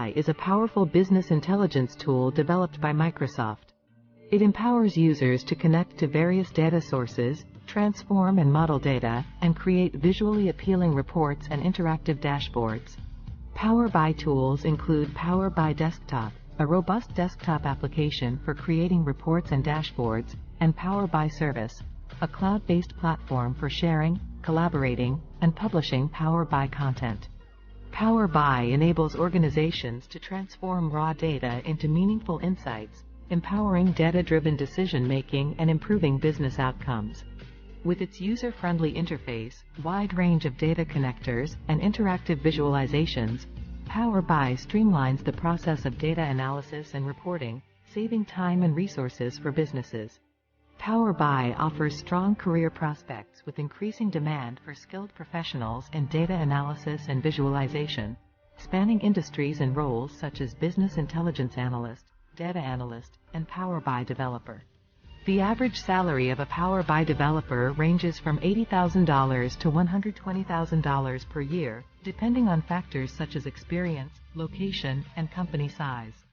BI is a powerful business intelligence tool developed by Microsoft. It empowers users to connect to various data sources, transform and model data, and create visually appealing reports and interactive dashboards. PowerBI tools include PowerBI Desktop, a robust desktop application for creating reports and dashboards, and PowerBI Service, a cloud-based platform for sharing, collaborating, and publishing PowerBI content. PowerBI enables organizations to transform raw data into meaningful insights, empowering data-driven decision-making and improving business outcomes. With its user-friendly interface, wide range of data connectors, and interactive visualizations, PowerBI streamlines the process of data analysis and reporting, saving time and resources for businesses. PowerBI offers strong career prospects with increasing demand for skilled professionals in data analysis and visualization, spanning industries and roles such as business intelligence analyst, data analyst, and PowerBI developer. The average salary of a PowerBI developer ranges from $80,000 to $120,000 per year, depending on factors such as experience, location, and company size.